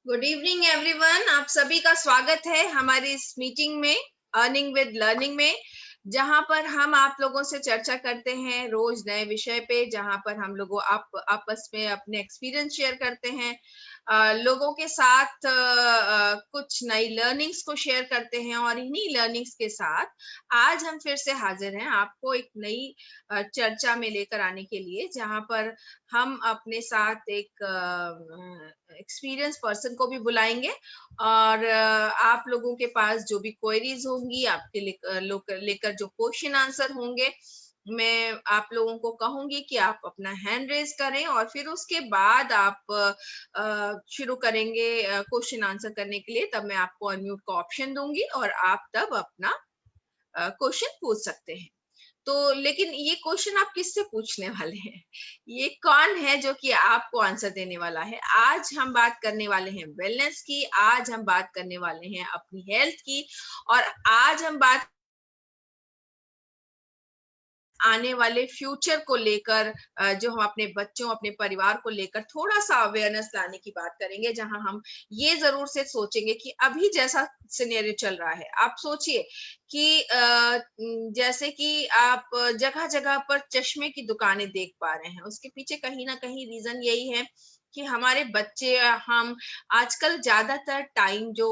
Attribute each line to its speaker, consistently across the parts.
Speaker 1: Good evening everyone. आप सभी का स्वागत है हमारी इस मीटिंग में, अर्निंग विद लर्निंग में, जहां पर हम आप लोगों से चर्चा करते हैं रोज नए विषय पे, जहां पर हम लोगों आपस में अपने एक्सपीरियंस शेयर करते हैं, लोगों के साथ कुछ नई लर्निंग्स को शेयर करते हैं, और इन्हीं लर्निंग्स के साथ आज हम फिर से हाजिर हैं आपको एक नई चर्चा में लेकर आने के लिए, जहां पर हम अपने साथ एक एक्सपीरियंस पर्सन को भी बुलाएंगे, और आप लोगों के पास जो भी क्वेरीज होंगी, आपके लेकर जो क्वेश्चन आंसर होंगे, मैं आप लोगों को कहूंगी कि आप अपना हैंड रेज करें, और फिर उसके बाद आप शुरू करेंगे क्वेश्चन आंसर करने के लिए। तब मैं आपको अनम्यूट का ऑप्शन दूंगी और आप तब अपना क्वेश्चन पूछ सकते हैं। तो लेकिन ये क्वेश्चन आप किससे पूछने वाले हैं? ये कौन है जो कि आपको आंसर देने वाला है? आज हम बात करने वाले हैं वेलनेस की, आज हम बात करने वाले हैं अपनी हेल्थ की, और आज हम बात आने वाले फ्यूचर को लेकर, जो हम अपने बच्चों, अपने परिवार को लेकर थोड़ा सा अवेयरनेस लाने की बात करेंगे, जहां हम ये जरूर से सोचेंगे कि अभी जैसा सिनेरियो चल रहा है, आप सोचिए कि जैसे कि आप जगह जगह पर चश्मे की दुकानें देख पा रहे हैं, उसके पीछे कहीं ना कहीं रीजन यही है कि हमारे बच्चे, हम आजकल ज्यादातर टाइम जो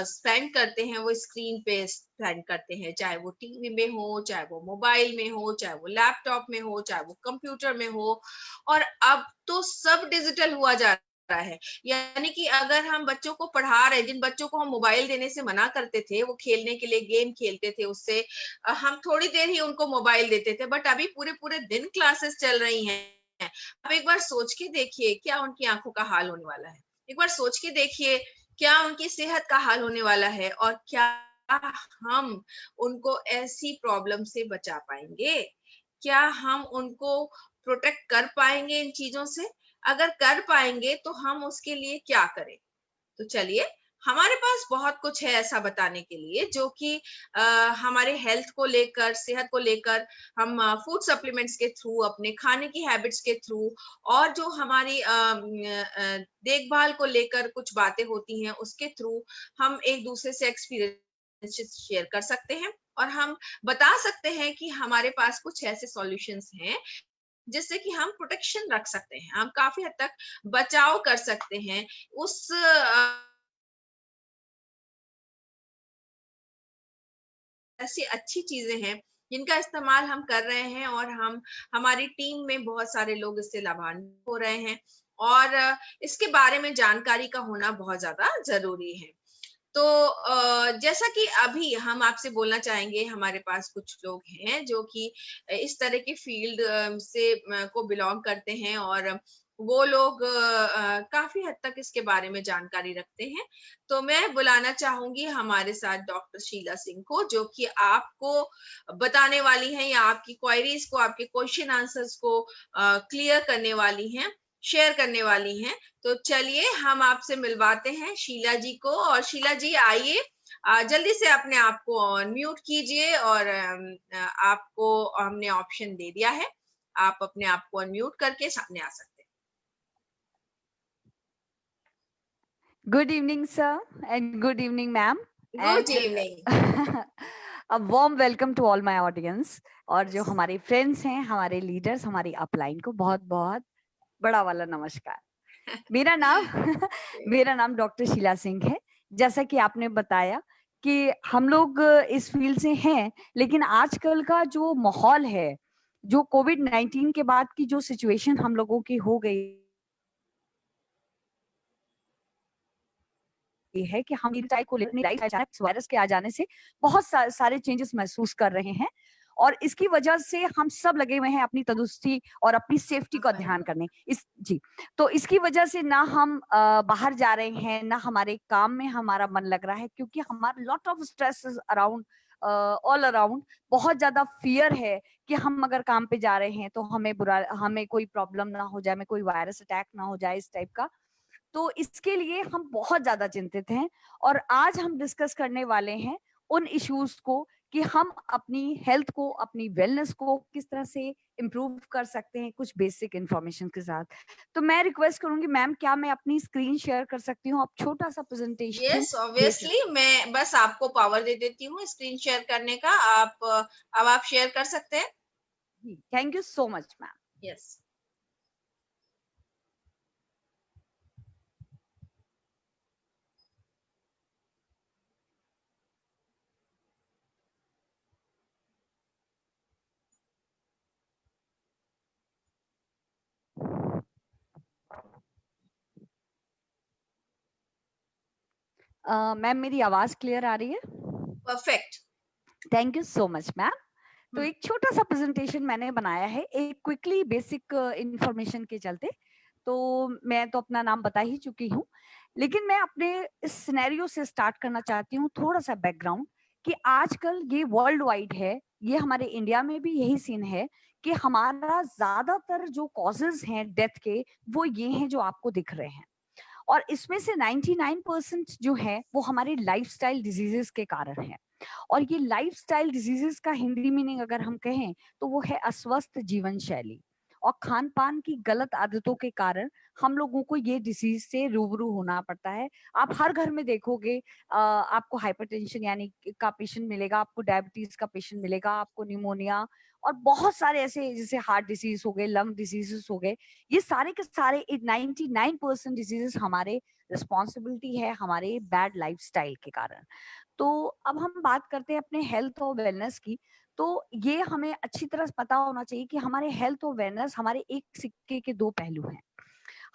Speaker 1: स्पेंड करते हैं वो स्क्रीन पे स्पेंड करते हैं, चाहे वो टीवी में हो, चाहे वो मोबाइल में हो, चाहे वो लैपटॉप में हो, चाहे वो कंप्यूटर में हो, और अब तो सब डिजिटल हुआ जा रहा है। यानी कि अगर हम बच्चों को पढ़ा रहे, जिन बच्चों को हम मोबाइल देने से मना करते थे, वो खेलने के लिए गेम खेलते थे, उससे हम थोड़ी देर ही उनको मोबाइल देते थे, बट अभी पूरे पूरे दिन क्लासेस चल रही हैं। अब एक बार सोच के देखिए क्या उनकी आंखों का हाल होने वाला है। एक बार सोच के देखिए क्या उनकी सेहत का हाल होने वाला है, और क्या हम उनको ऐसी प्रॉब्लम से बचा पाएंगे? क्या हम उनको प्रोटेक्ट कर पाएंगे इन चीजों से? अगर कर पाएंगे तो हम उसके लिए क्या करें? तो चलिए, हमारे पास बहुत कुछ है ऐसा बताने के लिए, जो कि हमारे हेल्थ को लेकर, सेहत को लेकर, हम फूड सप्लीमेंट्स के थ्रू, अपने खाने की हैबिट्स के थ्रू, और जो हमारी देखभाल को लेकर कुछ बातें होती हैं उसके थ्रू, हम एक दूसरे से एक्सपीरियंस शेयर कर सकते हैं, और हम बता सकते हैं कि हमारे पास कुछ ऐसे सॉल्यूशंस हैं जिससे कि हम प्रोटेक्शन रख सकते हैं, हम काफी हद तक बचाव कर सकते हैं उस ऐसी अच्छी चीजें हैं जिनका इस्तेमाल हम कर रहे हैं, और हम, हमारी टीम में बहुत सारे लोग इससे लाभान्वित हो रहे हैं, और इसके बारे में जानकारी का होना बहुत ज्यादा जरूरी है। तो जैसा कि अभी हम आपसे बोलना चाहेंगे, हमारे पास कुछ लोग हैं जो कि इस तरह के फील्ड से को बिलोंग करते हैं, और वो लोग काफी हद तक इसके बारे में जानकारी रखते हैं। तो मैं बुलाना चाहूंगी हमारे साथ डॉक्टर शीला सिंह को, जो कि आपको बताने वाली हैं, या आपकी क्वेरीज को, आपके क्वेश्चन आंसर्स को क्लियर करने वाली हैं, शेयर करने वाली हैं। तो चलिए हम आपसे मिलवाते हैं शीला जी को, और शीला जी आइए, जल्दी से अपने आप को अनम्यूट कीजिए, और आपको हमने ऑप्शन दे दिया है, आप अपने आप को अनम्यूट करके सामने आ सकते
Speaker 2: Good evening, sir, and good evening, ma'am.
Speaker 1: हैं। Good
Speaker 2: And
Speaker 1: evening.
Speaker 2: a warm welcome to all my audience. और जो हमारे फ्रेंड्स हैं, हमारे लीडर्स, हमारी अपलाइन को बहुत बहुत बड़ा वाला नमस्कार। मेरा नाम मेरा नाम डॉक्टर शीला सिंह है। जैसा कि आपने बताया कि हम लोग इस फील्ड से हैं, लेकिन आजकल का जो माहौल है, जो कोविड-19 के बाद की जो सिचुएशन हम लोगों की हो गई है कि हम लाइफस्टाइल को लेकर लाइफ अचानक वायरस के आ जाने से बहुत सारे चेंजेस महसूस कर रहे हैं, और इसकी वजह से हम सब लगे हुए हैं अपनी तंदुरुस्ती और अपनी सेफ्टी का ध्यान करने। इस जी, तो इसकी वजह से ना हम बाहर जा रहे हैं, ना हमारे काम में हमारा मन लग रहा है, क्योंकि हमारा lot of stress around, all around. बहुत ज्यादा फियर है कि हम अगर काम पे जा रहे हैं तो हमें कोई प्रॉब्लम ना हो जाए, हमें कोई वायरस अटैक ना हो जाए, इस टाइप का। तो इसके लिए हम बहुत ज्यादा चिंतित हैं, और आज हम डिस्कस करने वाले हैं उन इश्यूज को कि हम अपनी हेल्थ को, अपनी वेलनेस को किस तरह से इम्प्रूव कर सकते हैं कुछ बेसिक इन्फॉर्मेशन के साथ। तो मैं रिक्वेस्ट करूंगी मैम, क्या मैं अपनी स्क्रीन शेयर कर सकती हूँ? आप छोटा सा प्रेजेंटेशन
Speaker 1: यस,
Speaker 2: दे सकते
Speaker 1: ऑब्वियसली मैं बस आपको पावर दे देती हूँ स्क्रीन शेयर करने का। अब आप शेयर कर सकते हैं।
Speaker 2: हैं? Thank you so much ma'am.
Speaker 1: Yes.
Speaker 2: Ma'am मेरी आवाज क्लियर आ रही है?
Speaker 1: Perfect.
Speaker 2: Thank you so much ma'am. तो
Speaker 1: हम्म।
Speaker 2: एक छोटा सा प्रेजेंटेशन मैंने बनाया है एक क्विकली बेसिक इंफॉर्मेशन के चलते। तो मैं तो अपना नाम बता ही चुकी हूँ, लेकिन मैं अपने इस सिनेरियो से स्टार्ट करना चाहती हूँ थोड़ा सा बैकग्राउंड, कि आजकल ये वर्ल्ड वाइड है, ये हमारे इंडिया में भी यही सीन है कि हमारा ज्यादातर जो कॉजेज हैं डेथ के, वो ये हैं जो आपको दिख रहे हैं। और इसमें से 99% जो है वो हमारे लाइफस्टाइल डिजीजेस के कारण है। और ये लाइफस्टाइल डिजीजेस का हिंदी मीनिंग अगर हम कहें तो वो है अस्वस्थ जीवन शैली और खान पान की गलत आदतों के कारण हम लोगों को ये डिजीज से रूबरू होना पड़ता है। आप हर घर में देखोगे आपको हाइपरटेंशन यानी का पेशेंट मिलेगा, आपको डायबिटीज का पेशेंट मिलेगा, आपको निमोनिया और बहुत सारे ऐसे जैसे हार्ट डिजीज हो गए, लंग डिजीजेस हो गए। ये सारे के सारे 99% डिजीजेस हमारे रिस्पॉन्सिबिलिटी है हमारे बैड लाइफस्टाइल के कारण। तो अब हम बात करते हैं अपने हेल्थ और वेलनेस की। तो ये हमें अच्छी तरह पता होना चाहिए कि हमारे हेल्थ और वेलनेस हमारे एक सिक्के के दो पहलू हैं।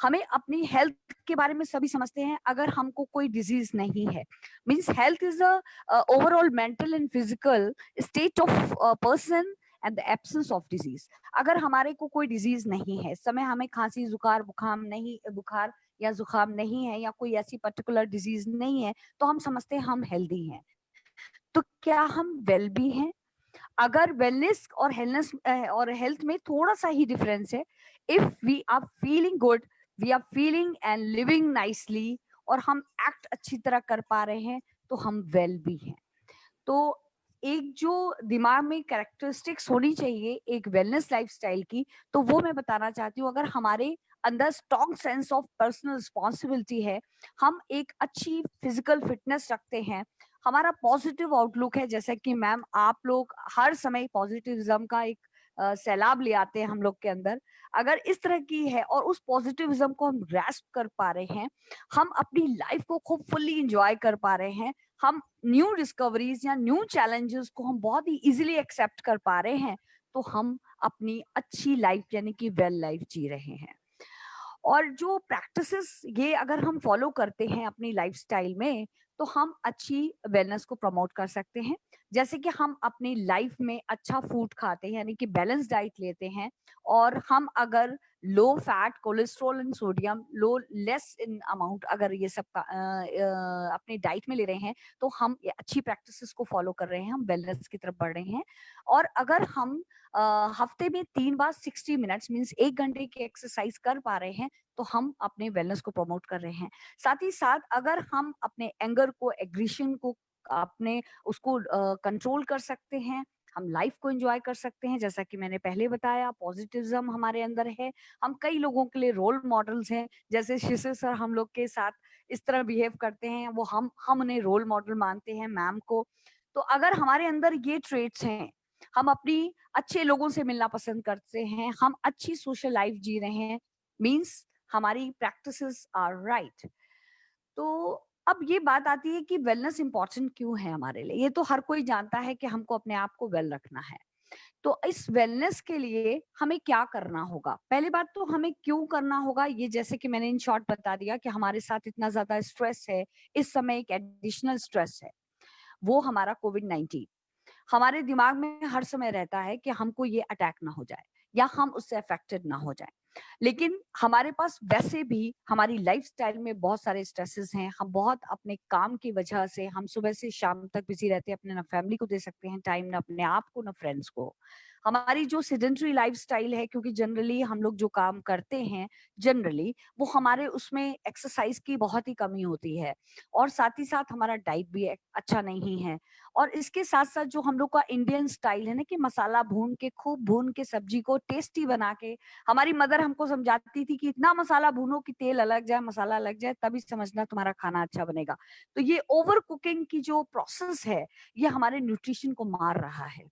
Speaker 2: हमें अपनी हेल्थ के बारे में सभी समझते हैं अगर हमको कोई डिजीज नहीं है। Means health is a overall mental and physical state of person and the absence of disease. अगर हमारे को कोई डिजीज नहीं है, इस समय हमें खांसी जुकाम बुखार नहीं, बुखार या जुकाम नहीं है, या कोई ऐसी पर्टिकुलर डिजीज नहीं है, तो हम समझते हैं हम हेल्दी हैं। तो क्या हम वेल भी हैं? अगर वेलनेस और हेल्थनेस और हेल्थ में थोड़ा सा ही डिफरेंस है। If we are feeling good, we are feeling and living nicely, और हम एक्ट अच्छी तरह कर पा रहे हैं, तो हम वेल भी हैं। तो एक जो दिमाग में कैरेक्टरिस्टिक्स होनी चाहिए एक वेलनेस लाइफस्टाइल की, तो वो मैं बताना चाहती हूँ। अगर हमारे अंदर strong sense of personal responsibility है, हम एक अच्छी फिजिकल फिटनेस रखते हैं, हमारा पॉजिटिव आउटलुक है, जैसे कि मैम आप लोग हर समय पॉजिटिविज्म का एक सैलाब ले आते हैं हम लोग के अंदर। अगर इस तरह की है और उस पॉजिटिविज्म को हम ग्रैस्प कर पा रहे हैं, हम अपनी लाइफ को खूब फुल्ली इंजॉय कर पा रहे हैं, हम न्यू डिस्कवरीज या न्यू चैलेंजेस को हम बहुत ही इजीली एक्सेप्ट कर पा रहे हैं, तो हम अपनी अच्छी लाइफ यानी कि वेल लाइफ जी रहे हैं। और जो प्रैक्टिसेस ये अगर हम फॉलो करते हैं अपनी लाइफस्टाइल में, तो हम अच्छी वेलनेस को प्रमोट कर सकते हैं। जैसे कि हम अपनी लाइफ में अच्छा फूड खाते हैं यानी कि बैलेंस डाइट लेते हैं, और हम अगर low fat, cholesterol and sodium low less in amount अगर ये सब अपनी डाइट में ले रहे हैं, तो हम ये अच्छी प्रैक्टिसेस को फॉलो कर रहे हैं, हम वेलनेस की तरफ बढ़ रहे हैं। और अगर हम हफ्ते में 3 बार 60 मिनट्स मीन्स 1 घंटे की एक्सरसाइज कर पा रहे हैं, तो हम अपने वेलनेस को प्रमोट कर रहे हैं। साथ ही साथ अगर हम अपने एंगर को, एग्रेशन को, अपने उसको कंट्रोल कर सकते हैं, हम लाइफ को एंजॉय कर सकते हैं। जैसा कि मैंने पहले बताया, पॉजिटिविज्म हमारे अंदर है, हम कई लोगों के लिए रोल मॉडल्स हैं। जैसे शिशु सर हम लोग के साथ इस तरह बिहेव करते हैं, वो हम उन्हें रोल मॉडल मानते हैं, मैम को। तो अगर हमारे अंदर ये ट्रेट्स हैं, हम अपनी अच्छे लोगों से मिलना पसंद करते हैं, हम अच्छी सोशल लाइफ जी रहे हैं, मींस हमारी प्रैक्टिसेस आर राइट। तो अब ये बात आती है कि वेलनेस इंपॉर्टेंट क्यों है हमारे लिए। ये तो हर कोई जानता है कि हमको अपने आप को वेल रखना है। तो इस वेलनेस के लिए हमें क्या करना होगा? पहली बात तो हमें क्यों करना होगा, ये जैसे कि मैंने इन शॉर्ट बता दिया कि हमारे साथ इतना ज्यादा स्ट्रेस है, इस समय एक एडिशनल स्ट्रेस है, वो हमारा कोविड-19। हमारे दिमाग में हर समय रहता है कि हमको ये अटैक ना हो जाए या हम उससे अफेक्टेड ना हो जाए। लेकिन हमारे पास वैसे भी हमारी लाइफस्टाइल में बहुत सारे स्ट्रेसेस हैं। हम बहुत अपने काम की वजह से हम सुबह से शाम तक बिजी रहते हैं, अपने ना फैमिली को दे सकते हैं टाइम, ना अपने आप को, ना फ्रेंड्स को। हमारी जो सेडेंटरी लाइफस्टाइल है, क्योंकि जनरली हम लोग जो काम करते हैं, जनरली वो हमारे उसमें एक्सरसाइज की बहुत ही कमी होती है, और साथ ही साथ हमारा डाइट भी अच्छा नहीं है। और इसके साथ साथ जो हम लोग का इंडियन स्टाइल है ना, कि मसाला भून के, खूब भून के सब्जी को टेस्टी बना के, हमारी मदर हमको समझाती थी कि इतना मसाला भूनो कि तेल अलग जाए, मसाला अलग जाए, तभी समझना तुम्हारा खाना अच्छा बनेगा। तो ये ओवर कुकिंग की जो प्रोसेस है, ये हमारे न्यूट्रिशन को मार रहा है।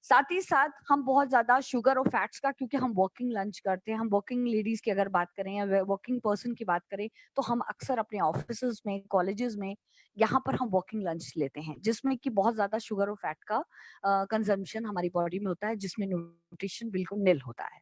Speaker 2: साथ ही साथ हम बहुत ज्यादा शुगर और फैट्स का, क्योंकि हम वर्किंग लंच करते हैं, हम वर्किंग लेडीज की अगर बात करें या वर्किंग पर्सन की बात करें, तो हम अक्सर अपने ऑफिस में, कॉलेजेस में, यहाँ पर हम वर्किंग लंच लेते हैं, जिसमें कि बहुत ज्यादा शुगर और फैट का कंजम्पशन हमारी बॉडी में होता है, जिसमें न्यूट्रिशन बिल्कुल निल होता है।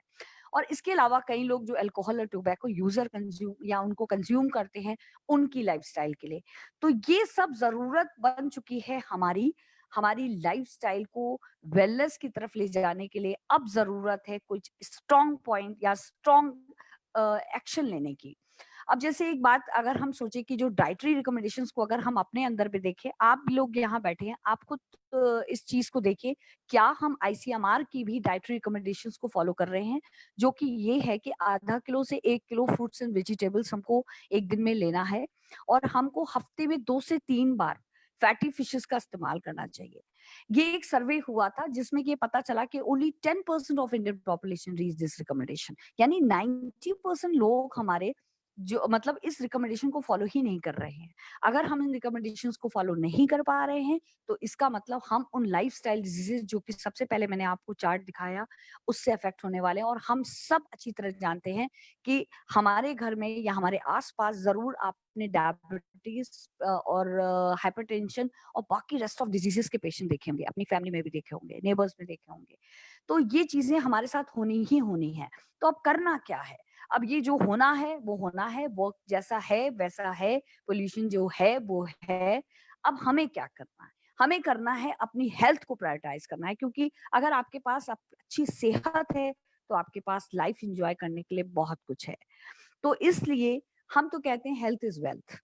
Speaker 2: और इसके अलावा कई लोग जो अल्कोहल और टोबैको यूजर कंज्यूम या उनको कंज्यूम करते हैं, उनकी लाइफस्टाइल के लिए। तो ये सब जरूरत बन चुकी है हमारी हमारी लाइफस्टाइल को वेलनेस की तरफ ले जाने के लिए। अब जरूरत है कुछ स्ट्रॉन्ग पॉइंट या स्ट्रॉन्ग एक्शन लेने की। अब जैसे एक बात अगर हम सोचे कि जो डाइटरी रिकमेंडेशंस को अगर हम अपने अंदर पे देखें, आप भी लोग यहाँ बैठे हैं, आप खुद इस चीज को देखिए, क्या हम आईसीएमआर की भी डाइटरी रिकमेंडेशंस को फॉलो कर रहे हैं, जो कि ये है कि आधा किलो से 1 किलो फ्रूट्स एंड वेजिटेबल्स हमको एक दिन में लेना है, और हमको हफ्ते में 2 से 3 बार फैटी फिशेस का इस्तेमाल करना चाहिए। ये एक सर्वे हुआ था जिसमें ये पता चला कि only 10% of Indian population reach this recommendation, यानी 90% लोग हमारे जो मतलब इस रिकमेंडेशन को फॉलो ही नहीं कर रहे हैं। अगर हम इन रिकमेंडेशंस को फॉलो नहीं कर पा रहे हैं, तो इसका मतलब हम उन लाइफस्टाइल डिजीजेस, जो कि सबसे पहले मैंने आपको चार्ट दिखाया, उससे अफेक्ट होने वाले हैं। और हम सब अच्छी तरह जानते हैं कि हमारे घर में या हमारे आसपास जरूर आपने डायबिटीज और हाइपरटेंशन और बाकी रेस्ट ऑफ डिजीजेस के पेशेंट देखे होंगे, अपनी फैमिली में भी देखे होंगे, नेबर्स में देखे होंगे। तो ये चीजें हमारे साथ होनी ही होनी है। तो अब करना क्या है? अब ये जो होना है वो होना है, वो जैसा है वैसा है, पोल्यूशन जो है वो है। अब हमें क्या करना है? हमें करना है अपनी हेल्थ को प्रायोरिटाइज करना है, क्योंकि अगर आपके पास अच्छी सेहत है, तो आपके पास लाइफ एंजॉय करने के लिए बहुत कुछ है। तो इसलिए हम तो कहते हैं हेल्थ इज वेल्थ।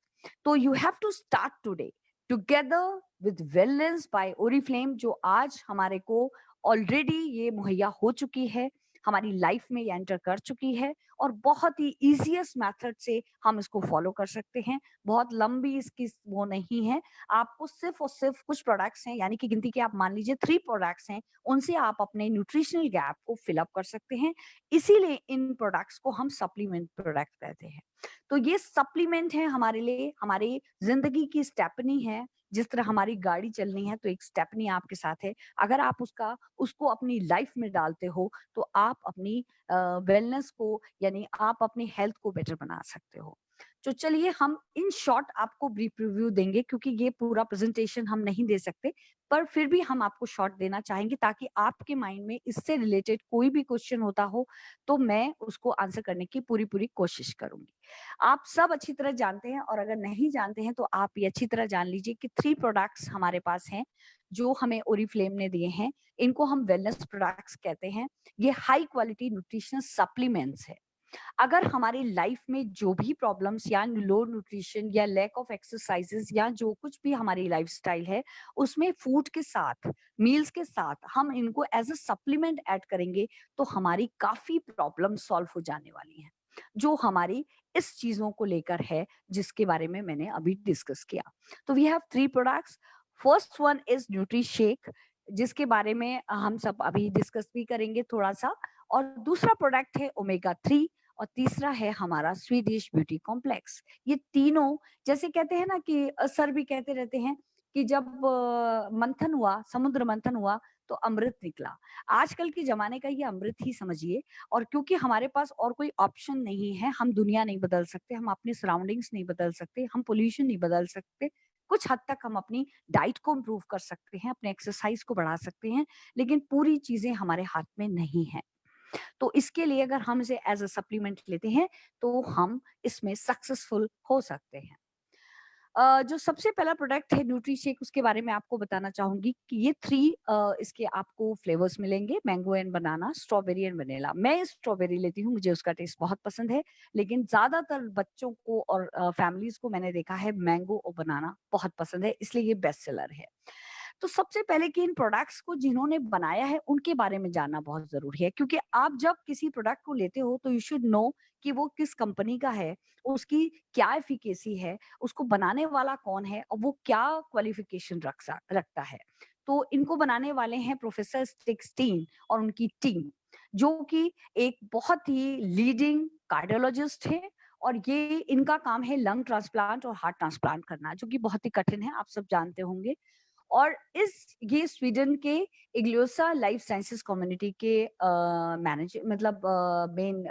Speaker 2: तो you have to start today together with wellness by Oriflame, जो आज हमारे को ऑलरेडी ये मुहैया हो चुकी है, हमारी लाइफ में ये एंटर कर चुकी है, और बहुत ही इजीएस्ट मेथड से हम इसको फॉलो कर सकते हैं। बहुत लंबी इसकी वो नहीं है। आपको सिर्फ और सिर्फ कुछ प्रोडक्ट्स हैं, यानी कि गिनती के आप मान लीजिए 3 प्रोडक्ट्स हैं, उनसे आप अपने न्यूट्रिशनल गैप को फिल अप कर सकते हैं। इसीलिए इन प्रोडक्ट्स को हम सप्लीमेंट प्रोडक्ट कहते हैं। तो ये सप्लीमेंट है हमारे लिए, हमारी जिंदगी की स्टेपनी है। जिस तरह हमारी गाड़ी चलनी है, तो एक स्टेपनी आपके साथ है। अगर आप उसको अपनी लाइफ में डालते हो, तो आप अपनी वेलनेस को, यानी आप अपनी हेल्थ को बेटर बना सकते हो। तो चलिए हम इन शॉर्ट आपको ब्रीफ रिव्यू देंगे, क्योंकि ये पूरा प्रेजेंटेशन हम नहीं दे सकते, पर फिर भी हम आपको शॉर्ट देना चाहेंगे, ताकि आपके माइंड में इससे रिलेटेड कोई भी क्वेश्चन होता हो, तो मैं उसको आंसर करने की पूरी पूरी कोशिश करूंगी। आप सब अच्छी तरह जानते हैं, और अगर नहीं जानते हैं तो आप ये अच्छी तरह जान लीजिए कि 3 प्रोडक्ट्स हमारे पास हैं, जो हमें ओरिफ्लेम ने दिए हैं। इनको हम वेलनेस प्रोडक्ट्स कहते हैं। ये हाई क्वालिटी न्यूट्रिशनल सप्लीमेंट्स है। अगर हमारी लाइफ में जो भी प्रॉब्लम्स या लो न्यूट्रिशन या लैक ऑफ एक्सरसाइजेस या जो कुछ भी हमारी लाइफस्टाइल है, उसमें फूड के साथ, मील्स के साथ हम इनको एज अ सप्लीमेंट ऐड करेंगे, तो हमारी काफी प्रॉब्लम सॉल्व हो जाने वाली हैं, जो हमारी इस चीजों को लेकर है, जिसके बारे में मैंने अभी डिस्कस किया। तो we have 3 products. First one is nutri shake, जिसके बारे में हम सब अभी डिस्कस भी करेंगे थोड़ा सा। और दूसरा प्रोडक्ट है ओमेगा 3, और तीसरा है हमारा स्वीडिश ब्यूटी कॉम्प्लेक्स। ये तीनों, जैसे कहते हैं ना कि सर भी कहते रहते हैं कि जब मंथन हुआ, समुद्र मंथन हुआ, तो अमृत निकला। आजकल के जमाने का ये अमृत ही समझिए। और क्योंकि हमारे पास और कोई ऑप्शन नहीं है, हम दुनिया नहीं बदल सकते, हम अपने सराउंडिंग्स नहीं बदल सकते, हम पोल्यूशन नहीं बदल सकते। कुछ हद तक हम अपनी डाइट को इम्प्रूव कर सकते हैं, अपने एक्सरसाइज को बढ़ा सकते हैं, लेकिन पूरी चीजें हमारे हाथ में नहीं है। तो इसके लिए अगर हम इसे एज अ सप्लीमेंट लेते हैं, तो हम इसमें सक्सेसफुल हो सकते हैं। जो सबसे पहला प्रोडक्ट है न्यूट्री शेक, उसके बारे में आपको बताना चाहूंगी कि ये 3 इसके आपको फ्लेवर्स मिलेंगे, mango and banana, strawberry and vanilla. मैं स्ट्रॉबेरी लेती हूँ, मुझे उसका टेस्ट बहुत पसंद है, लेकिन ज्यादातर बच्चों को और फैमिलीज को मैंने देखा है मैंगो और बनाना बहुत पसंद है, इसलिए ये बेस्ट सेलर है। तो सबसे पहले कि इन प्रोडक्ट्स को जिन्होंने बनाया है उनके बारे में जानना बहुत ज़रूरी है, क्योंकि आप जब किसी प्रोडक्ट को लेते हो तो यू शुड नो कि वो किस कंपनी का है, उसकी क्या एफिकेसी है, उसको बनाने वाला कौन है और वो क्या क्वालिफिकेशन रखता है। तो इनको बनाने वाले हैं प्रोफेसर स्टिक्सटीन और उनकी टीम, जो कि एक बहुत ही लीडिंग कार्डियोलॉजिस्ट है, और ये इनका काम है लंग ट्रांसप्लांट और हार्ट ट्रांसप्लांट करना, जो कि बहुत ही कठिन है, आप सब जानते होंगे। और इस ये स्वीडन के इग्ल्योसा लाइफ साइंसेस कम्युनिटी के मैनेजर मतलब मेन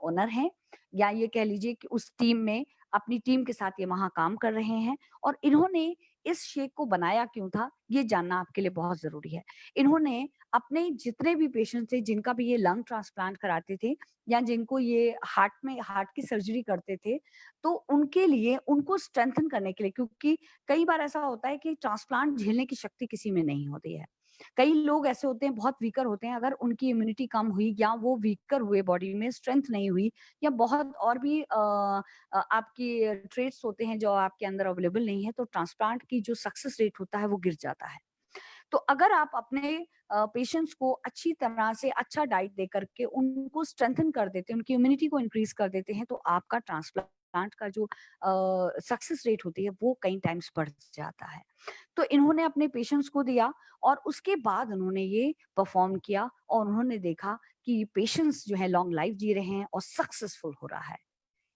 Speaker 2: ओनर हैं, या ये कह लीजिए कि उस टीम में अपनी टीम के साथ ये वहाँ काम कर रहे हैं। और इन्होंने इस शेक को बनाया क्यों था, ये जानना आपके लिए बहुत ज़रूरी है। इन्होंने अपने जितने भी पेशेंट थे, जिनका भी ये लंग ट्रांसप्लांट कराते थे या जिनको ये हार्ट की सर्जरी करते थे, तो उनके लिए उनको स्ट्रेंथन करने के लिए, क्योंकि कई बार ऐसा होता है कि ट्रांसप्लांट झेलने की शक्ति किसी में नहीं होती है। कई लोग ऐसे होते हैं, बहुत वीकर होते हैं, अगर उनकी इम्यूनिटी कम हुई या वो वीकर हुए, बॉडी में स्ट्रेंथ नहीं हुई, या बहुत और भी आपकी ट्रेट्स होते हैं जो आपके अंदर अवेलेबल नहीं है, तो ट्रांसप्लांट की जो सक्सेस रेट होता है वो गिर जाता है। तो अगर आप अपने पेशेंट्स को अच्छी तरह से अच्छा डाइट दे करके उनको स्ट्रेंथन कर देते हैं, उनकी इम्यूनिटी को इंक्रीज कर देते हैं, तो आपका ट्रांसप्लांट का जो सक्सेस रेट होती है वो कई टाइम्स बढ़ जाता है। तो इन्होंने अपने पेशेंट्स को दिया और उसके बाद उन्होंने ये परफॉर्म किया और उन्होंने देखा कि पेशेंट्स जो है लॉन्ग लाइफ जी रहे हैं और सक्सेसफुल हो रहा है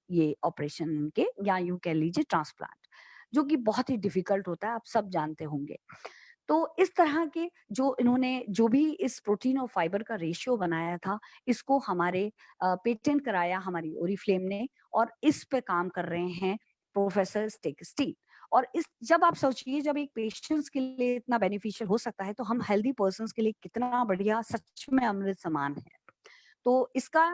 Speaker 2: ये ऑपरेशन के, या यूं कह लीजिए ट्रांसप्लांट, जो कि बहुत ही डिफिकल्ट होता है, आप सब जानते होंगे। तो इस तरह के जो इन्होंने जो भी इस प्रोटीन और फाइबर का रेशियो बनाया था, इसको हमारे पेटेंट कराया हमारी ओरिफ्लेम ने, और इस पे काम कर रहे हैं प्रोफेसर स्टिक। और इस जब आप सोचिए, जब एक पेशेंट्स के लिए इतना बेनिफिशियल हो सकता है, तो हम हेल्दी पर्सन्स के लिए कितना बढ़िया, सच में अमृत समान है। तो इसका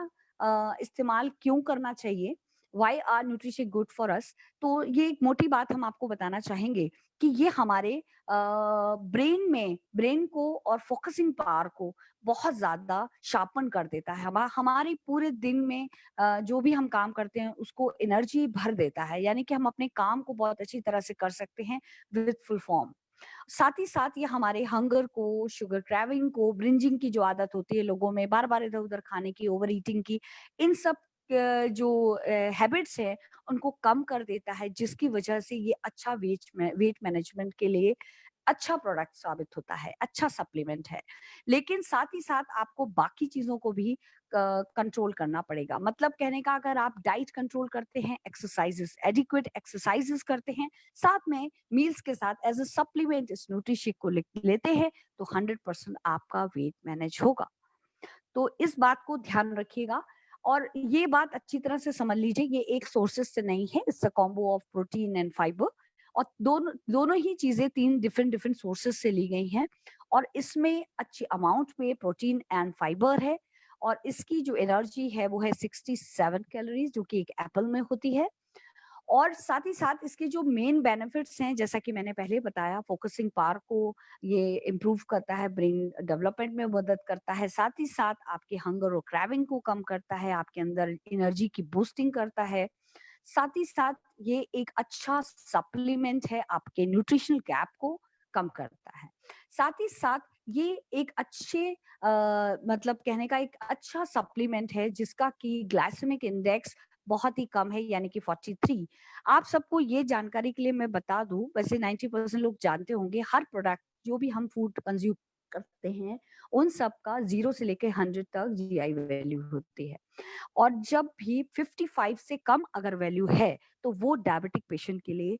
Speaker 2: इस्तेमाल क्यों करना चाहिए? Why are nutrition good for us? तो ये एक मोटी बात हम आपको बताना चाहेंगे कि ये हमारे ब्रेन को और फोकसिंग पावर को बहुत ज़्यादा शार्पन कर देता है। हमारे पूरे दिन में जो भी हम काम करते हैं उसको एनर्जी भर देता है, यानी कि हम अपने काम को बहुत अच्छी तरह से कर सकते हैं विद फुल फॉर्म। साथ ही साथ ये हमारे हंगर को, शुगर क्रेविंग को, ब्रिंजिंग की जो आदत होती है लोगों में, बार-बार इधर-उधर खाने की, ओवर ईटिंग की, इन सब जो हैबिट्स हैं, उनको कम कर देता है, जिसकी वजह से ये अच्छा वेट मैनेजमेंट के लिए अच्छा प्रोडक्ट साबित होता है, अच्छा सप्लीमेंट है। लेकिन साथ ही साथ आपको बाकी चीज़ों को भी कंट्रोल करना पड़ेगा। मतलब कहने का, अगर आप डाइट कंट्रोल करते हैं, एक्सरसाइज़ेज़, एडिक्वेट एक्सरसाइज़ेज़ करते हैं, साथ में मील्स के साथ एज़ अ सप्लीमेंट इस न्यूट्रिशिक को लेते हैं, तो 100% आपका वेट मैनेज होगा। तो इस बात को ध्यान रखिएगा, और ये बात अच्छी तरह से समझ लीजिए, ये एक सोर्सेस से नहीं है, it's a combo of protein and fibre, और दोनों दोनों ही चीजें 3 डिफरेंट डिफरेंट सोर्सेस से ली गई हैं, और इसमें अच्छी अमाउंट में प्रोटीन एंड फाइबर है, और इसकी जो एनर्जी है वो है 67 कैलोरीज, जो कि एक एप्पल में होती है। और साथ ही साथ इसके जो मेन बेनिफिट्स हैं, जैसा कि मैंने पहले बताया, फोकसिंग पावर को ये इम्प्रूव करता है, ब्रेन डेवलपमेंट में मदद करता है, साथ ही साथ आपके हंगर और क्रेविंग को कम करता है, आपके अंदर एनर्जी की बूस्टिंग करता है। साथ ही साथ ये एक अच्छा सप्लीमेंट है, आपके न्यूट्रिशनल गैप को कम करता है। साथ ही साथ ये एक अच्छे मतलब कहने का एक अच्छा सप्लीमेंट है, जिसका कि ग्लाइसेमिक इंडेक्स बहुत ही कम है, यानी कि 43। आप सबको ये जानकारी के लिए मैं बता दूं, वैसे 90% लोग जानते होंगे, हर प्रोडक्ट जो भी हम फूड कंज्यूम करते हैं, उन सब का 0 से लेके 100 तक जीआई वैल्यू होती है। और जब भी 55 से कम अगर वैल्यू है, तो वो डायबिटिक पेशेंट के लिए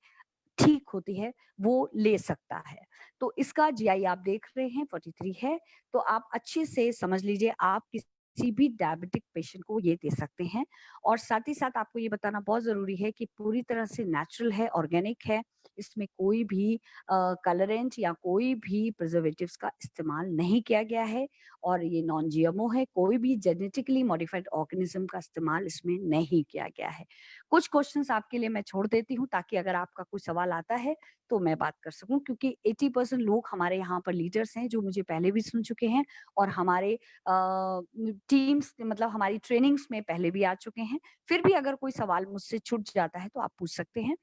Speaker 2: ठीक होती है, वो ले सकता है। तो इसका जीआई आप देख रहे हैं 43 है, तो आप अच्छे से समझ लीजिए, आप किसी भी डायबिटिक पेशेंट को ये दे सकते हैं। और साथ ही साथ आपको ये बताना बहुत ज़रूरी है कि पूरी तरह से नेचुरल है, ऑर्गेनिक है, इसमें कोई भी कलरेंट या कोई भी प्रिजर्वेटिव्स का इस्तेमाल नहीं किया गया है, और ये नॉन जीएमओ है, कोई भी जेनेटिकली मॉडिफाइड ऑर्गेनिज्म का इस्तेमाल इसमें नहीं किया गया है। कुछ क्वेश्चंस आपके लिए मैं छोड़ देती हूँ ताकि अगर आपका कोई सवाल आता है तो मैं बात कर सकूँ, क्योंकि 80% लोग हमारे यहाँ पर लीडर्स हैं जो मुझे पहले भी सुन चुके हैं और हमारे टीम्स मतलब हमारी ट्रेनिंग्स में पहले भी आ चुके हैं। फिर भी अगर कोई सवाल मुझसे छूट जाता है तो आप पूछ सकते हैं।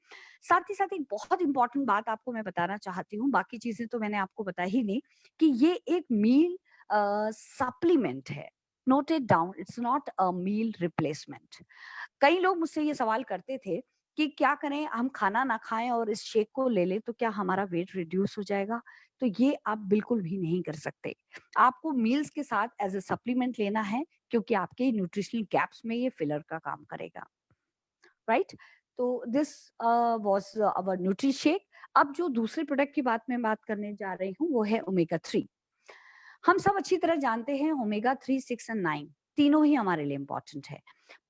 Speaker 2: साथ ही साथ एक बहुत इंपॉर्टेंट बात आपको मैं बताना चाहती हूँ, बाकी चीज़ें तो मैंने आपको बता ही दी, कि ये एक मील सप्लीमेंट है। Note it down, it's not a meal replacement. कई लोग मुझसे ये सवाल करते थे कि क्या करें, हम खाना ना खाएं और इस शेक को ले लें तो क्या हमारा वेट रिड्यूस हो जाएगा? तो ये आप बिल्कुल भी नहीं कर सकते। आपको मील्स के साथ एज अ सप्लीमेंट लेना है, क्योंकि आपके न्यूट्रिशनल गैप्स में ये फिलर का काम करेगा, राइट? तो this was our nutri shake. अब जो दूसरे प्रोडक्ट की बात करने जा रही हूँ वो है ओमेगा 3। हम सब अच्छी तरह जानते हैं ओमेगा 3, 6 एंड 9 तीनों ही हमारे लिए इम्पोर्टेंट है।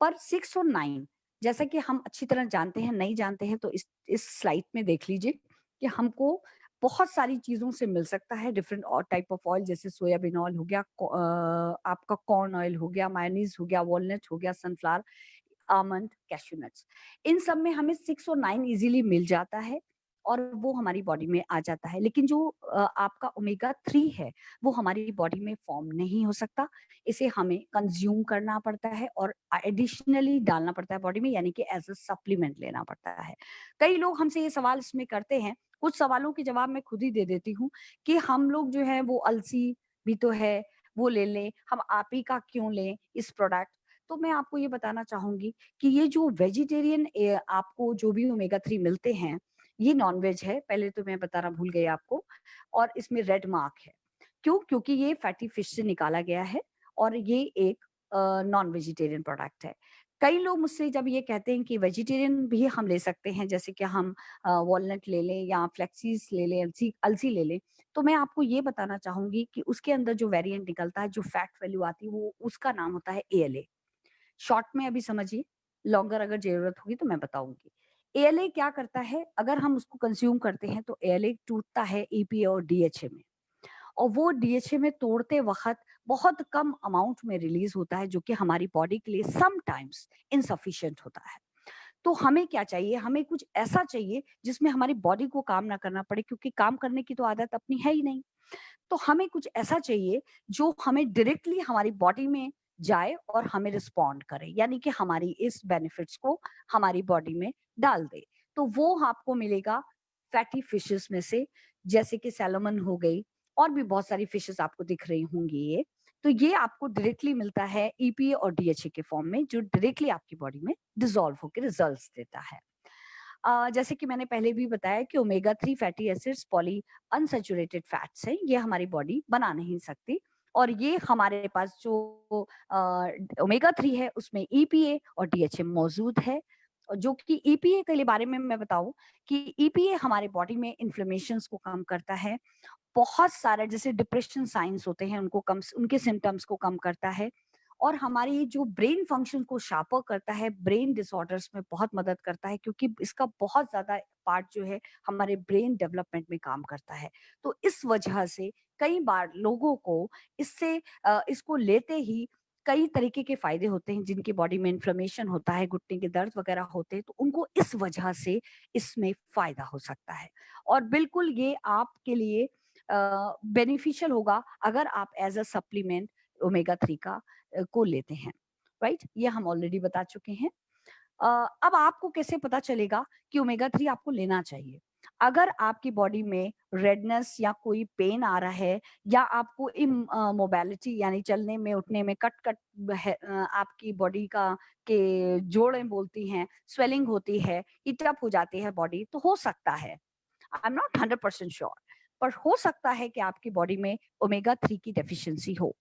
Speaker 2: पर 6 और 9 जैसा कि हम अच्छी तरह जानते हैं, नहीं जानते हैं तो इस स्लाइड में देख लीजिए कि हमको बहुत सारी चीज़ों से मिल सकता है। डिफरेंट और टाइप ऑफ ऑयल, जैसे सोयाबीन ऑयल हो गया, आपका कॉर्न ऑयल हो गया, मायोनीज़ हो गया, वॉलनट हो गया, सनफ्लावर, आमंड, कैश्यू नट्स। इन सब में हमें 6 और 9 इज़िली मिल जाता है और वो हमारी बॉडी में आ जाता है। लेकिन जो आपका ओमेगा 3 है, वो हमारी बॉडी में फॉर्म नहीं हो सकता। इसे हमें कंज़्यूम करना पड़ता है और एडिशनली डालना पड़ता है बॉडी में, यानी कि एज़ अ सप्लीमेंट लेना पड़ता है। कई लोग हमसे ये सवाल इसमें करते हैं, कुछ सवालों के जवाब मैं खुद ही दे देती हूँ कि हम लोग जो है वो अलसी भी तो है, वो ले लें, हम आप ही का क्यों लें इस प्रोडक्ट? तो मैं आपको ये बताना चाहूँगी कि ये जो वेजिटेरियन आपको जो भी ओमेगा 3 मिलते हैं, ये नॉन-वेज है, पहले तो मैं बताना भूल गई आपको, और इसमें रेड मार्क है। क्यों? क्योंकि ये फैटी फिश से निकाला गया है और ये एक नॉन वेजिटेरियन प्रोडक्ट है। कई लोग मुझसे जब ये कहते हैं कि वेजिटेरियन भी हम ले सकते हैं, जैसे कि हम वॉलनट ले लें या फ्लेक्सीस ले लें, अलसी अलसी ले लें, तो मैं आपको ये बताना चाहूँगी कि उसके अंदर जो वेरिएंट निकलता है, जो फैट वैल्यू आती है, वो उसका नाम होता है एएलए। शॉर्ट में अभी समझिए, लॉन्गर अगर ज़रूरत होगी तो मैं बताऊँगी। एएलए क्या करता है, अगर हम उसको कंज़्यूम करते हैं तो एएलए टूटता है ईपीए और डीएचए में, और वो डीएचए में तोड़ते वक़्त बहुत कम अमाउंट में रिलीज़ होता है, जो कि हमारी बॉडी के लिए समटाइम्स इनसफिशिएंट होता है। तो हमें क्या चाहिए? हमें कुछ ऐसा चाहिए जिसमें हमारी बॉडी को काम ना करना पड़े, क्योंकि काम करने की तो आदत अपनी है ही नहीं। तो हमें कुछ ऐसा चाहिए जो हमें डायरेक्टली हमारी बॉडी में जाए और हमें रिस्पॉन्ड करे, यानी कि हमारी इस बेनिफिट्स को हमारी बॉडी में डाल दे। तो वो आपको मिलेगा फैटी फिशेस में से, जैसे कि सैल्मन हो गई, और भी बहुत सारी फिशेस आपको दिख रही होंगी ये। तो ये आपको डायरेक्टली मिलता है ईपीए और डीएचए के फॉर्म में, जो डायरेक्टली आपकी बॉडी में डिसॉल्व होकर रिजल्ट्स देता है। जैसे कि मैंने पहले भी बताया कि omega 3 fatty acids poly unsaturated fats हैं, ये हमारी बॉडी बना नहीं सकती, और ये हमारे पास जो ओमेगा 3 है उसमें ईपीए और डीएचए मौजूद है। और जो कि ईपीए के लिए बारे में मैं बताऊं कि ईपीए हमारे बॉडी में इन्फ्लेमेशंस को कम करता है, बहुत सारे जैसे डिप्रेशन साइंस होते हैं उनको कम, उनके सिम्टम्स को कम करता है, और हमारी जो ब्रेन फंक्शन को शार्पर करता है, ब्रेन डिसऑर्डर्स में बहुत मदद करता है, क्योंकि इसका बहुत ज्यादा पार्ट जो है हमारे ब्रेन डेवलपमेंट में काम करता है। तो इस वजह से कई बार लोगों को इससे इसको लेते ही कई तरीके के फायदे होते हैं, जिनकी बॉडी में इन्फ्लेमेशन होता है, घुटने के दर्द वगैरह होते हैं, तो उनको इस वजह से इसमें फायदा हो सकता है। और बिल्कुल ये आपके लिए बेनिफिशियल होगा अगर आप एज अ सप्लीमेंट ओमेगा 3 का को लेते हैं, राइट? ये हम ऑलरेडी बता चुके हैं। अ, अब आपको कैसे पता चलेगा कि ओमेगा 3 आपको लेना चाहिए? अगर आपकी बॉडी में रेडनेस या कोई पेन आ रहा है, या आपको मोबिलिटी यानी चलने में उठने में कट-कट आपकी बॉडी का के जोड़ें बोलती हैं, स्वेलिंग होती है, हीट अप हो जाती है बॉडी, तो हो सकता है, आई एम नॉट 100% श्योर, पर हो सकता है कि आपकी बॉडी में ओमेगा 3 की डेफिशिएंसी हो।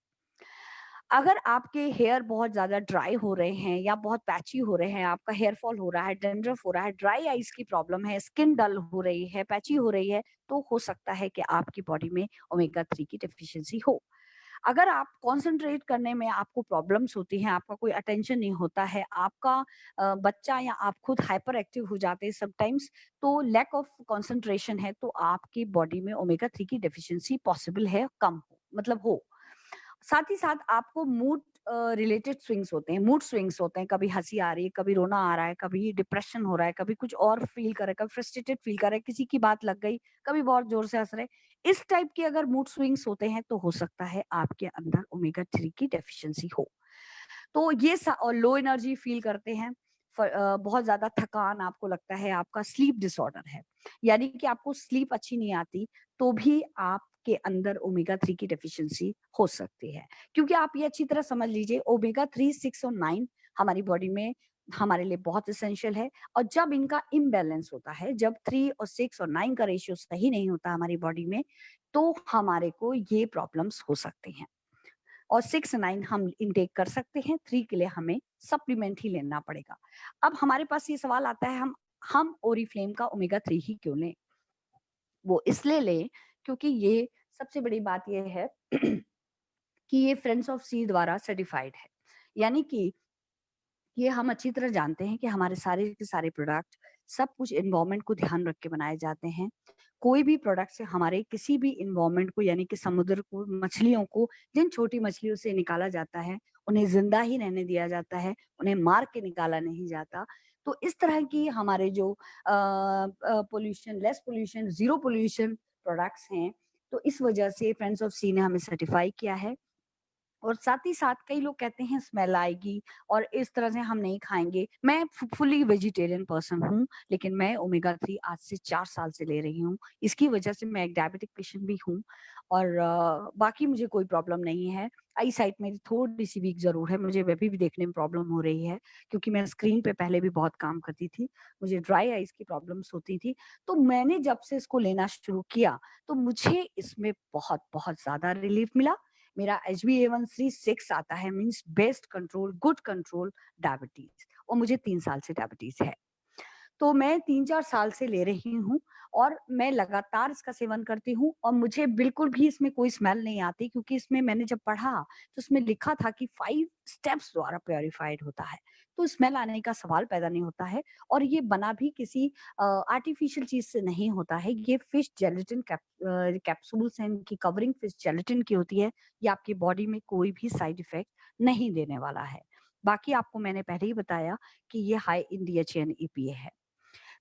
Speaker 2: अगर आपके हेयर बहुत ज़्यादा ड्राई हो रहे हैं या बहुत पैची हो रहे हैं, आपका हेयर फॉल हो रहा है, डैंड्रफ हो रहा है, ड्राई आईज की प्रॉब्लम है, स्किन डल हो रही है, पैची हो रही है, तो हो सकता है कि आपकी बॉडी में ओमेगा 3 की डेफिशिएंसी हो। अगर आप कंसंट्रेट करने में आपको प्रॉब्लम्स होती हैं, आपका कोई अटेंशन नहीं होता है, आपका बच्चा या आप खुद हाइपर एक्टिव हो जाते हैं समटाइम्स, तो लैक ऑफ कंसंट्रेशन है, तो आपकी बॉडी में ओमेगा 3 की डेफिशिएंसी पॉसिबल है, कम हो, मतलब हो। साथ ही साथ आपको मूड रिलेटेड स्विंग्स होते हैं, मूड स्विंग्स होते हैं, कभी हँसी आ रही है, कभी रोना आ रहा है, कभी डिप्रेशन हो रहा है, कभी कुछ और फ़ील कर रहा है, कभी फ्रस्ट्रेटेड फ़ील कर रहा है, किसी की बात लग गई, कभी बहुत ज़ोर से हँस रहे हैं। इस टाइप के अगर मूड स्विंग्स होते हैं, तो हो सकता है आपके अंदर ओमेगा 3 की डेफिशिएंसी हो। तो ये और लो एनर्जी फ़ील करते हैं, बहुत ज़्यादा थकान आपको लगता है, आपका स्लीप डिसऑर्डर है। यानी कि आपको स्लीप अच्छी नहीं आती, तो भी आपके अंदर ओमेगा 3 की डेफिशिएंसी हो सकती है। क्योंकि आप ये अच्छी तरह समझ लीजिए, ओमेगा 3, 6 और 9 हमारी बॉडी में हमारे लिए बहुत एसेंशियल है, और जब इनका इम्बैलेंस होता है, जब 3 और 6 और 9 का रेशियो सही नहीं होता हमारी बॉडी में, तो हमारे को ये प्रॉब्लम्स हो सकती हैं। और 6-9 हम इनटेक कर सकते हैं, 3 के लिए हमें सप्लीमेंट ही लेना पड़ेगा। अब हमारे पास ये सवाल आता है, हम ओरिफ्लेम का ओमेगा 3 ही क्यों लें? वो इसलिए लें क्योंकि ये सबसे बड़ी बात ये है कि ये फ्रेंड्स ऑफ सी द्वारा सर्टिफाइड है। यानी कि ये हम अच्छी तरह जानते हैं कि हमारे सारे के सारे प्रोडक्ट सब कुछ एनवायरनमेंट को ध्यान रख के बनाए जाते हैं। कोई भी प्रोडक्ट से हमारे किसी भी एनवायरनमेंट को, यानी कि समुद्र को, मछलियों को, जिन छोटी मछलियों से निकाला जाता है, उन्हें ज़िंदा ही रहने दिया जाता है, उन्हें मार के निकाला नहीं जाता। तो इस तरह की हमारे जो pollution, less pollution, zero pollution products हैं, तो इस वजह से फ्रेंड्स ऑफ सी ने हमें सर्टिफ़ाई किया है। और साथ ही साथ कई लोग कहते हैं स्मेल आएगी और इस तरह से हम नहीं खाएँगे। मैं फुली वेजिटेरियन पर्सन हूँ, लेकिन मैं ओमेगा 3 आज से 4 साल से ले रही हूँ। इसकी वजह से मैं एक डायबिटिक पेशेंट भी हूँ, और बाकी मुझे कोई प्रॉब्लम नहीं है। आई साइट मेरी थोड़ी-सी वीक ज़रूर है, मुझे अभी भी देखने में प्रॉब्लम हो रही है, क्योंकि मैं स्क्रीन पे पहले भी बहुत काम करती थी। मुझे ड्राई आइज़ की प्रॉब्लम्स होती थी। तो मैंने जब से इसको लेना शुरू किया, तो मुझे इसमें बहुत-बहुत ज़्यादा रिलीफ मिला। मेरा HbA1c 6 आता है, means best control, good control diabetes, और मुझे 3 साल से डायबिटीज है। तो मैं 3-4 साल से ले रही हूँ, और मैं लगातार इसका सेवन करती हूँ, और मुझे बिल्कुल भी इसमें कोई स्मेल नहीं आती, क्योंकि इसमें मैंने जब पढ़ा तो उसमें लिखा था कि 5 स्टेप्स द्वारा प्यूरिफाइड होता है। तो स्मेल आने का सवाल पैदा नहीं होता है, और ये बना भी किसी आर्टिफिशियल चीज़ से नहीं होता है। ये फिश जेलेटिन कैप्सूल्स हैं, इनकी कवरिंग फिश जेलेटिन की होती है। ये आपकी बॉडी में कोई भी साइड इफेक्ट नहीं देने वाला है। बाकी आपको मैंने पहले ही बताया कि ये high in DHA and EPA है।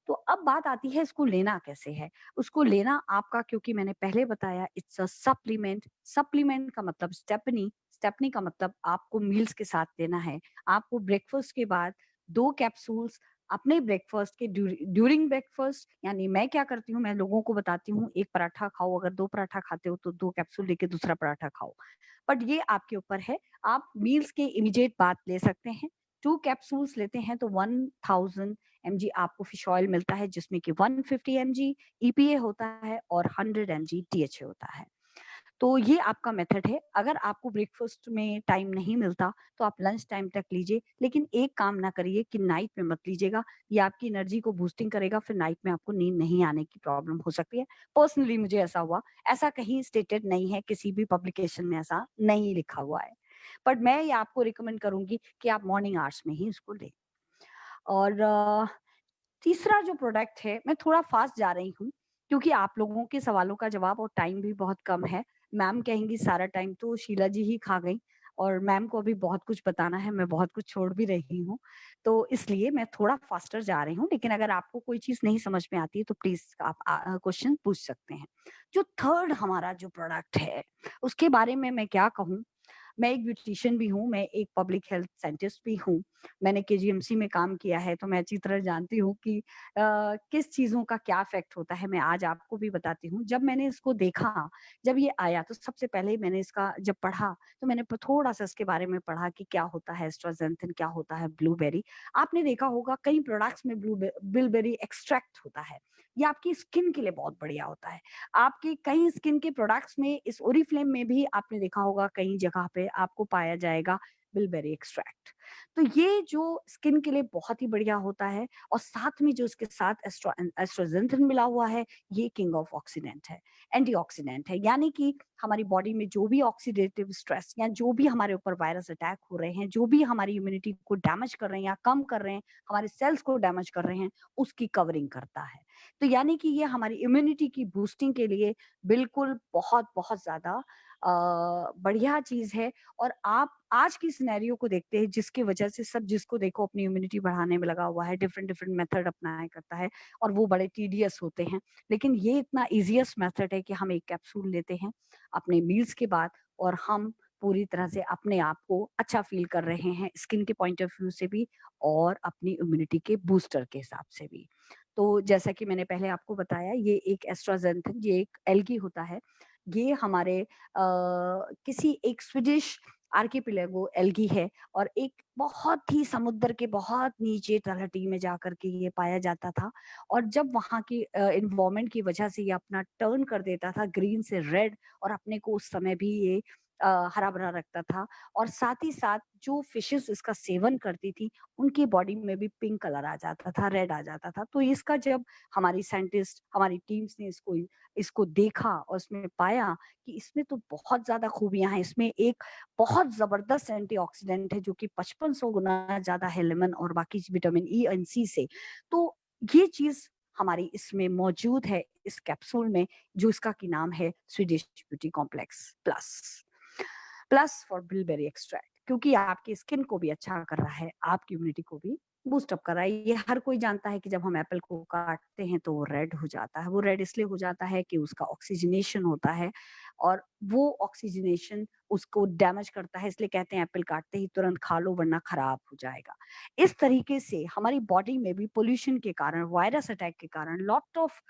Speaker 2: तो अब बात आती है इसको लेना कैसे है? उसको लेना आपका, क्योंकि मैंने पहले बताया, इट्स अ सप्लीमेंट। सप्लीमेंट का मतलब स्टेपनी, स्टेपनी का मतलब आपको मील्स के साथ लेना है। आपको ब्रेकफ़ास्ट के बाद 2 कैप्सूल्स अपने ब्रेकफ़ास्ट के ड्यूरिंग ब्रेकफ़ास्ट, यानी मैं क्या करती हूँ, मैं लोगों को बताती हूँ 1 पराठा खाओ, अगर 2 पराठा खाते हो तो 2 कैप्सूल लेके दूसरा पराठा खाओ। बट ये आपके ऊपर है, आप मील्स के इमीडिएट बाद ले सकते हैं। 2 कैप्सूल्स लेते हैं तो 1000 एमजी आपको फिश ऑयल मिलता है, जिसमें कि 150 एमजी ईपीए होता है और 100 एमजी टीएचए होता है। तो ये आपका मेथड है। अगर आपको ब्रेकफ़ास्ट में टाइम नहीं मिलता, तो आप लंच टाइम तक लीजिए, लेकिन एक काम ना करिए कि नाइट में मत लीजिएगा। ये आपकी एनर्जी को बूस्टिंग करेगा, फिर नाइट में आपको नींद नहीं आने की प्रॉब्लम हो सकती है। पर्सनली मुझे ऐसा हुआ, ऐसा कहीं स्टेटेड नहीं है, किसी भी पब्लिकेशन में ऐसा नहीं लिखा हुआ है। बट मैं ये आपको रिकमेंड करूँगी कि आप मॉर्निंग आवर्स में ही इसको लें। और तीसरा जो प्रोडक्ट है, मैं थोड़ा फ़ास्ट जा रही हूँ, क्योंकि आप लोगों के सवालों का जवाब और टाइम भी बहुत कम है। मैम कहेंगी सारा टाइम तो शीला जी ही खा गईं, और मैम को अभी बहुत कुछ बताना है, मैं बहुत कुछ छोड़ भी रही हूँ। तो इसलिए मैं थोड़ा फ़ास्टर जा रही हूँ, लेकिन अगर आपको कोई चीज़ नहीं समझ में आती है तो प्लीज़ आप क्वेश्चन पूछ सकते हैं। जो थर्ड हमारा जो प्रोडक्ट है, उसके बारे में मैं क्या कहूँ? मैं एक ब्यूटिशियन भी हूँ, मैं एक पब्लिक हेल्थ साइंटिस्ट भी हूँ। मैंने केजीएमसी में काम किया है, तो मैं अच्छी तरह जानती हूँ कि किस चीज़ों का क्या इफ़ेक्ट होता है। मैं आज आपको भी बताती हूँ। जब मैंने इसको देखा, जब ये आया, तो सबसे पहले मैंने इसका जब पढ़ा, तो मैंने थोड़ा-सा इसके बारे में पढ़ा कि क्या होता है एस्ट्राज़ेनेटिन, क्या होता है ब्लूबेरी। आपने देखा होगा कई प्रोडक्ट्स में बिलबेरी एक्सट्रैक्ट होता है। ये आपकी स्किन के लिए बहुत बढ़िया होता है। आपके कई स्किन के प्रोडक्ट्स में, इस ओरिफ्लेम में भी आपने देखा होगा कई जगह पे आपको पाया जाएगा बिलबेरी एक्सट्रैक्ट। तो ये जो स्किन के लिए बहुत ही बढ़िया होता है, और साथ में जो इसके साथ एस्ट्राजेनेटिन मिला हुआ है, ये किंग ऑफ ऑक्सीडेंट है, एंटीऑक्सीडेंट है। यानी कि हमारी बॉडी में जो भी ऑक्सीडेटिव स्ट्रेस, या जो भी हमारे ऊपर वायरस अटैक हो रहे हैं, जो भी हमारी इम्यूनिटी को डैमेज कर रहे हैं या कम कर रहे हैं, हमारे सेल्स को डैमेज कर रहे हैं, उसकी कवरिंग करता है। तो यानी कि ये हमारी इम्यूनिटी की बूस्टिंग के लिए बिल्कुल बहुत-बहुत ज़्यादा बढ़िया चीज है। और आप आज की सिनेरियो को देखते हैं जिसकी वजह से सब जिसको देखो अपनी इम्यूनिटी बढ़ाने में लगा हुआ है, डिफरेंट डिफरेंट मेथड अपनाया करता है, और वो बड़े टीडियस होते हैं। लेकिन ये इतना इजीएस्ट मेथड है कि हम एक कैप्सूल लेते हैं अपने मील्स के बाद, और हम पूरी तरह से अपने आप को अच्छा फील कर रहे हैं, स्किन के पॉइंट ऑफ व्यू से भी और अपनी इम्यूनिटी के बूस्टर के हिसाब से भी। तो जैसा कि मैंने पहले आपको बताया, ये एक एस्ट्राजेंथन, ये एक एल्गी होता है। ये हमारे किसी एक स्वीडिश आर्किपेलागो एल्गी है, और एक बहुत ही समुद्र के बहुत नीचे तलहटी में जाकर के ये पाया जाता था। और जब वहाँ की एनवायरनमेंट की वजह से ये अपना टर्न कर देता था ग्रीन से रेड, और अपने को उस समय भी ये हरा भरा रखता था। और साथ ही साथ जो फिशेस इसका सेवन करती थी, उनकी बॉडी में भी पिंक कलर आ जाता था, रेड आ जाता था। तो इसका जब हमारी साइंटिस्ट, हमारी टीम्स ने इसको इसको देखा और इसमें पाया कि इसमें तो बहुत ज्यादा खूबियां हैं, इसमें एक बहुत जबरदस्त एंटीऑक्सीडेंट है जो कि 5500 गुना ज्यादा है लेमन और बाकी विटामिन ई एंड सी से। तो ये चीज हमारी इसमें मौजूद है इस कैप्सूल में, जो इसका की नाम है Swedish beauty complex plus. Plus for bilberry extract, क्योंकि आपकी स्किन को भी अच्छा कर रहा है, आपकी इम्यूनिटी को भी बूस्ट अप कर रहा है। ये हर कोई जानता है कि जब हम एप्पल को काटते हैं तो वो रेड हो जाता है। वो रेड इसलिए हो जाता है कि उसका ऑक्सीजनेशन होता है, और वो ऑक्सीजनेशन उसको डैमेज करता है। इसलिए कहते हैं एप्पल काटते ही तुरंत खा लो वरना खराब हो जाएगा। इस तरीके से हमारी बॉडी में भी पोल्यूशन के कारण, वायरस अटैक के कारण लॉट ऑफ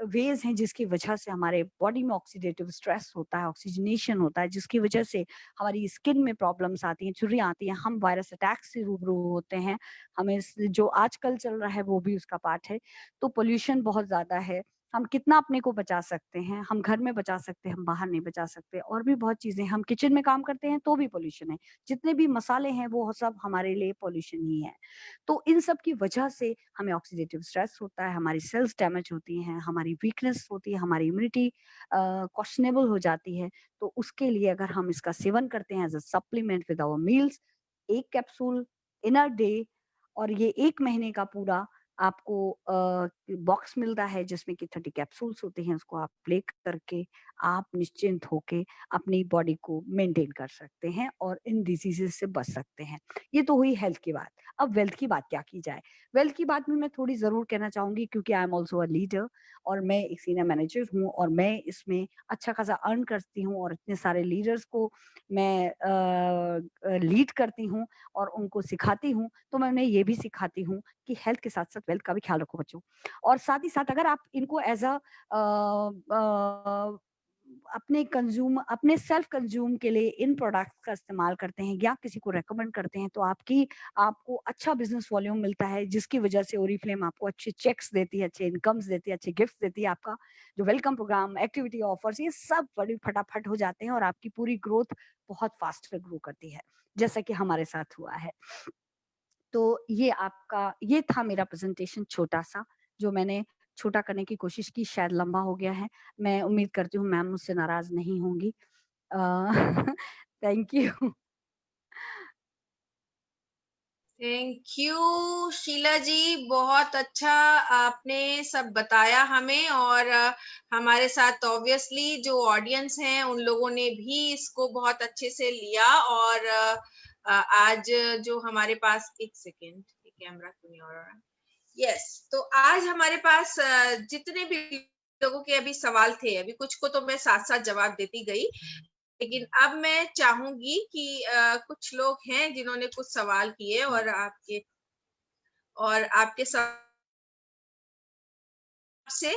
Speaker 2: वेज हैं जिसकी वजह से हमारे बॉडी में ऑक्सीडेटिव स्ट्रेस होता है, ऑक्सीजनेशन होता है, जिसकी वजह से हमारी स्किन में प्रॉब्लम्स आती हैं, झुर्रियाँ आती हैं, हम वायरस अटैक से रूबरू होते हैं। हमें जो आजकल चल रहा है वो भी उसका पार्ट है। तो पोल्यूशन बहुत ज्यादा है। हम कितना अपने को बचा सकते हैं, हम घर में बचा सकते हैं, हम बाहर नहीं बचा सकते। और भी बहुत चीजें, हम किचन में काम करते हैं तो भी पोल्यूशन है, जितने भी मसाले हैं वो सब हमारे लिए पोल्यूशन ही है। तो इन सब की वजह से हमें ऑक्सीडेटिव स्ट्रेस होता है, हमारी सेल्स डैमेज होती हैं, हमारी वीकनेस होती है, हमारी इम्यूनिटी क्वेश्चनेबल हो जाती है। तो उसके लिए अगर हम इसका सेवन करते हैं as a supplement with our meals, एक कैप्सूल इन अ डे, और ये 1 महीने का पूरा आपको बॉक्स मिलता है जिसमें कि 30 कैप्सूल्स होते हैं। उसको आप ले करके आप निश्चिंत होके अपनी बॉडी को मेंटेन कर सकते हैं और इन डिजीजेस से बच सकते हैं। ये तो हुई हेल्थ की बात। अब वेल्थ की बात क्या की जाए? वेल्थ की बात में मैं थोड़ी ज़रूर कहना चाहूँगी, क्योंकि I am also a leader, और मैं एक सीनियर मैनेजर हूँ, और मैं इसमें अच्छा खासा अर्न करती हूँ, और इतने सारे लीडर्स को मैं लीड करती हूँ और उनको सिखाती हूँ। तो मैं उन्हें ये भी सिखाती हूँ कि हेल्थ के साथ-साथ वेल्थ का भी ख्याल रखो बच्चों। और साथ ही साथ अगर आप इनको एज़ अ अपने सेल्फ कंज्यूम के लिए इन प्रोडक्ट्स का इस्तेमाल करते हैं या किसी को रिकमेंड करते हैं, तो आपको अच्छा बिज़नेस वॉल्यूम मिलता है, जिसकी वजह से ओरिफ्लेम आपको अच्छे चेक्स देती है, अच्छे इनकम्स देती है, अच्छे गिफ्ट्स देती है। आपका जो वेलकम प्रोग्राम, एक्टिविटी ऑफर्स, ये सब बड़ी फटाफट हो जाते हैं और आपकी पूरी ग्रोथ बहुत फास्ट ग्रो करती है, जैसा कि हमारे साथ हुआ है। तो ये था मेरा प्रेज़ेंटेशन छोटा-सा, जो मैंने छोटा करने की कोशिश की, शायद लंबा हो गया है। मैं उम्मीद करती हूँ मैम मुझसे नाराज़ नहीं होंगी। Uh, thank you.
Speaker 1: Thank you Sheela ji, बहुत अच्छा आपने सब बताया हमें। और हमारे साथ ऑब्वियसली जो ऑडियंस हैं उन लोगों ने भी इसको बहुत अच्छे से लिया। और आज जो हमारे पास, एक सेकेंड, कैमरा क्यों नहीं हो रहा है? यस, तो आज हमारे पास जितने भी लोगों के अभी सवाल थे, अभी कुछ को तो मैं साथ साथ जवाब देती गई, लेकिन अब मैं चाहूंगी कि कुछ लोग हैं जिन्होंने कुछ सवाल किए, और आपके से,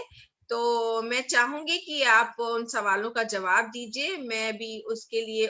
Speaker 1: तो मैं चाहूंगी कि आप उन सवालों का जवाब दीजिए। मैं भी उसके लिए